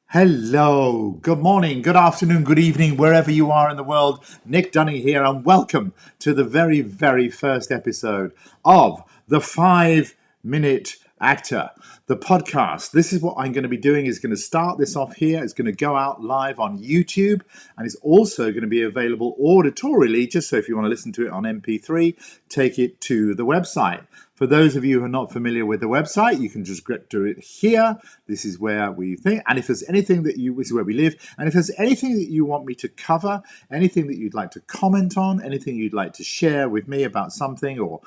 Hello, good morning, good afternoon, good evening, wherever you are in the world. Nick Dunning here, and welcome to the very first episode of the 5 Minute Actor, the podcast. This is what I'm going to be doing. Is going to start this off here. It's going to go out live on YouTube, and it's also going to be available auditorily, just so if you want to listen to it on MP3, take it to the website. For those of you who are not familiar with the website, you can just get to it here. This is where we think, and if there's anything that this is where we live, and if there's anything that you want me to cover, anything that you'd like to comment on, anything you'd like to share with me about something, or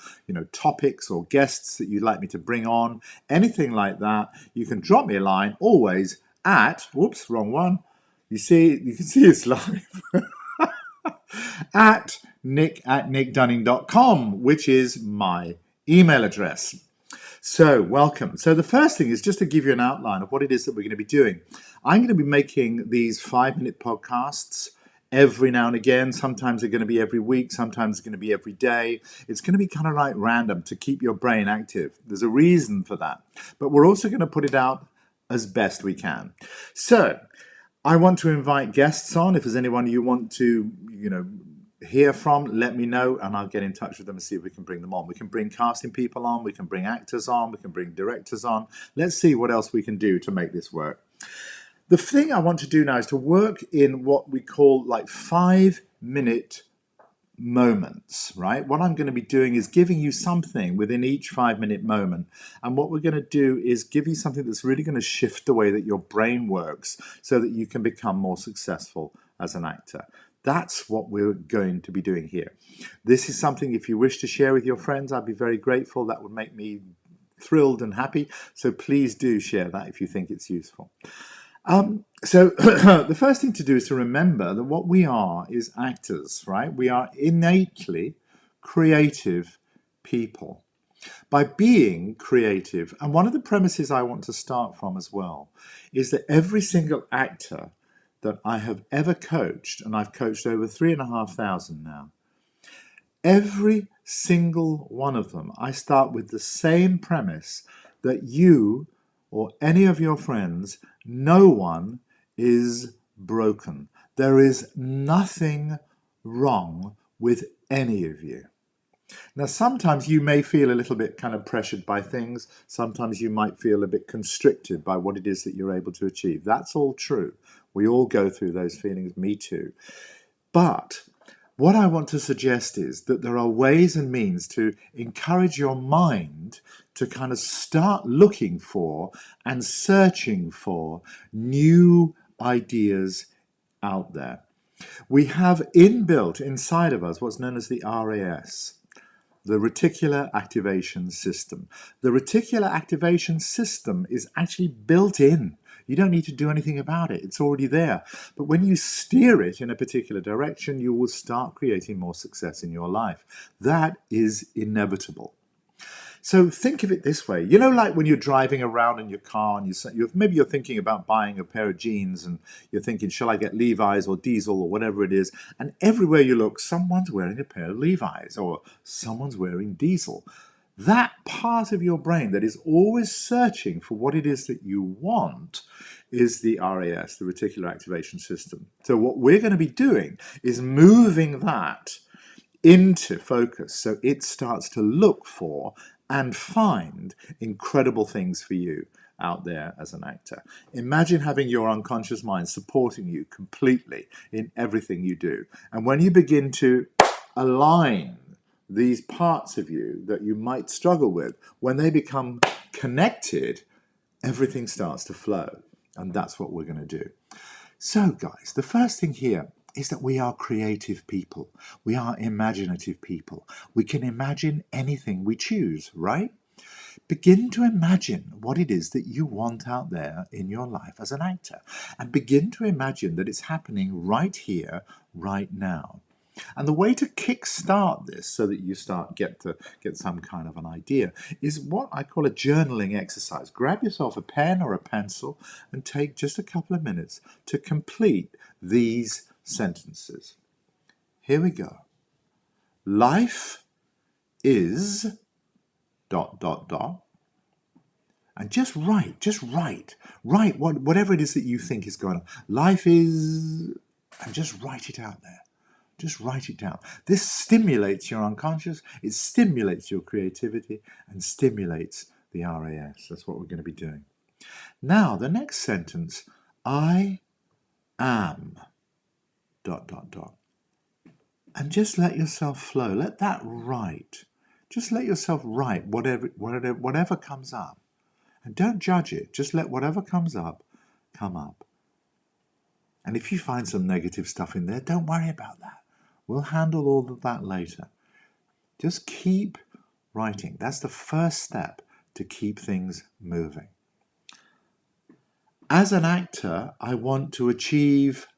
topics or guests that you'd like me to bring on, anything like that, you can drop me a line always at, whoops, wrong one. You can see it's live. at nick@nickdunning.com, which is my email address. So welcome. So the first thing is just to give you an outline of what it is that we're going to be doing. I'm going to be making these 5-minute podcasts every now and again. Sometimes they're going to be every week. Sometimes it's going to be every day. It's going to be kind of like random to keep your brain active. There's a reason for that. But we're also going to put it out as best we can. So I want to invite guests on. If there's anyone you want to, hear from, let me know, and I'll get in touch with them and see if we can bring them on. We can bring casting people on, we can bring actors on, we can bring directors on. Let's see what else we can do to make this work. The thing I want to do now is to work in what we call like 5-minute moments, right? What I'm going to be doing is giving you something within each 5-minute moment. And what we're going to do is give you something that's really going to shift the way that your brain works so that you can become more successful as an actor. That's what we're going to be doing here. This is something, if you wish to share with your friends, I'd be very grateful. That would make me thrilled and happy. So please do share that if you think it's useful. So the first thing to do is to remember that what we are is actors, right? We are innately creative people. By being creative, and one of the premises I want to start from as well, is that every single actor that I have ever coached, and I've coached over 3,500 now, every single one of them, I start with the same premise that you or any of your friends, no one is broken. There is nothing wrong with any of you. Now, sometimes you may feel a little bit kind of pressured by things. Sometimes you might feel a bit constricted by what it is that you're able to achieve. That's all true. We all go through those feelings, me too. But what I want to suggest is that there are ways and means to encourage your mind to kind of start looking for and searching for new ideas out there. We have inbuilt inside of us what's known as the RAS, the reticular activation system. The reticular activation system is actually built in. You don't need to do anything about it. It's already there. But when you steer it in a particular direction, you will start creating more success in your life. That is inevitable. So think of it this way. Like when you're driving around in your car and maybe you're thinking about buying a pair of jeans and you're thinking, shall I get Levi's or Diesel or whatever it is? And everywhere you look, someone's wearing a pair of Levi's or someone's wearing Diesel. That part of your brain that is always searching for what it is that you want is the RAS, the reticular activation system. So what we're going to be doing is moving that into focus so it starts to look for and find incredible things for you out there as an actor. Imagine having your unconscious mind supporting you completely in everything you do. And when you begin to align these parts of you that you might struggle with, when they become connected, everything starts to flow. And that's what we're going to do. So, guys, the first thing here is that we are creative people. We are imaginative people. We can imagine anything we choose, right? Begin to imagine what it is that you want out there in your life as an actor. And begin to imagine that it's happening right here, right now. And the way to kickstart this so that you get some kind of an idea is what I call a journaling exercise. Grab yourself a pen or a pencil and take just a couple of minutes to complete these sentences. Here we go. Life is ... And just write, write whatever it is that you think is going on. Life is, and just write it out there. Just write it down. This stimulates your unconscious, it stimulates your creativity, and stimulates the RAS. That's what we're going to be doing. Now, the next sentence, I am, ... And just let yourself flow. Let that write. Just let yourself write whatever comes up. And don't judge it. Just let whatever comes up, come up. And if you find some negative stuff in there, don't worry about that. We'll handle all of that later. Just keep writing. That's the first step to keep things moving. As an actor, I want to achieve ...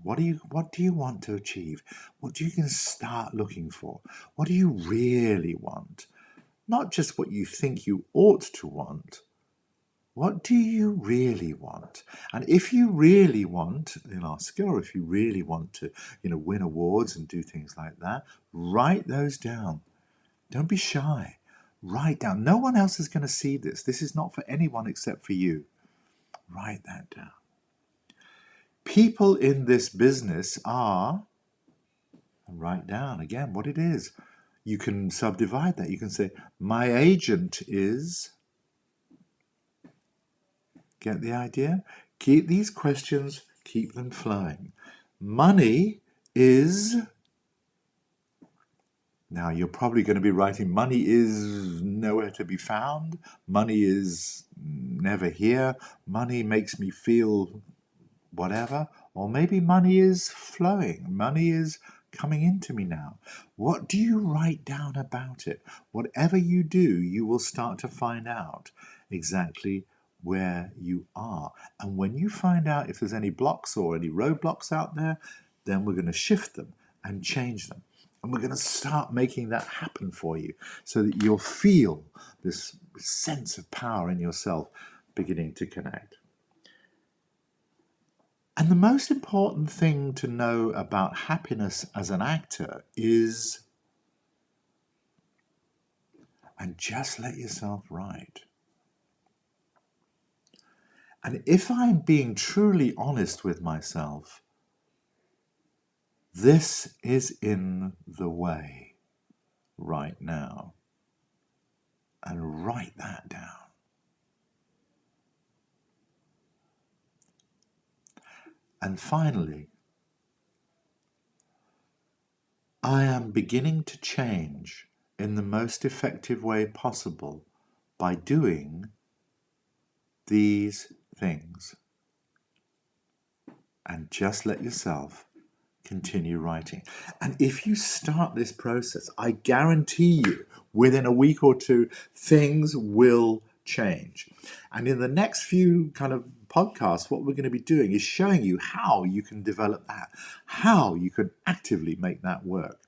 What do you want to achieve? What do you can start looking for? What do you really want? Not just what you think you ought to want. What do you really want? And if you really want in our skill, or if you really want to, win awards and do things like that, write those down. Don't be shy. Write down. No one else is going to see this. This is not for anyone except for you. Write that down. People in this business are, and write down again what it is. You can subdivide that. You can say, my agent is... Get the idea? Keep these questions, keep them flowing. Money is... Now, you're probably going to be writing, money is nowhere to be found. Money is never here. Money makes me feel whatever. Or maybe money is flowing. Money is coming into me now. What do you write down about it? Whatever you do, you will start to find out exactly where you are. And when you find out if there's any blocks or any roadblocks out there, then we're going to shift them and change them. And we're going to start making that happen for you so that you'll feel this sense of power in yourself beginning to connect. And the most important thing to know about happiness as an actor is, and just let yourself write. And if I'm being truly honest with myself, this is in the way right now. And write that down. And finally, I am beginning to change in the most effective way possible by doing these things. And just let yourself continue writing. And if you start this process, I guarantee you, within a week or two, things will change. And in the next few kind of podcasts, what we're going to be doing is showing you how you can develop that, how you can actively make that work.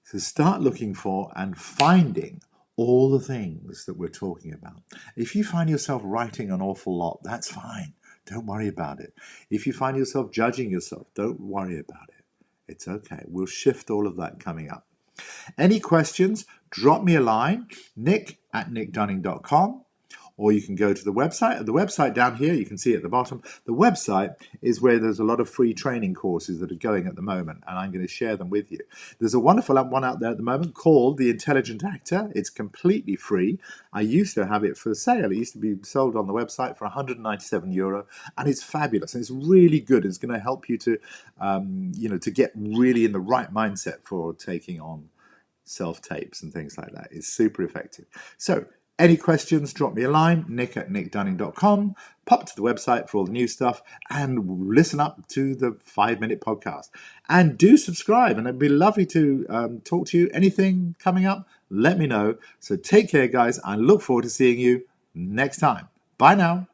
So start looking for and finding all the things that we're talking about. If you find yourself writing an awful lot, that's fine. Don't worry about it. If you find yourself judging yourself, don't worry about it. It's okay. We'll shift all of that coming up. Any questions, drop me a line, nick@nickdunning.com, or you can go to the website. The website down here, you can see at the bottom, the website is where there's a lot of free training courses that are going at the moment, and I'm going to share them with you. There's a wonderful one out there at the moment called The Intelligent Actor. It's completely free. I used to have it for sale. It used to be sold on the website for €197, and it's fabulous, and it's really good. It's going to help you to, to get really in the right mindset for taking on self-tapes and things like that. It's super effective. So, any questions, drop me a line, nick@nickdunning.com. Pop to the website for all the new stuff and listen up to the 5-minute podcast. And do subscribe, and it'd be lovely to talk to you. Anything coming up, let me know. So take care, guys. I look forward to seeing you next time. Bye now.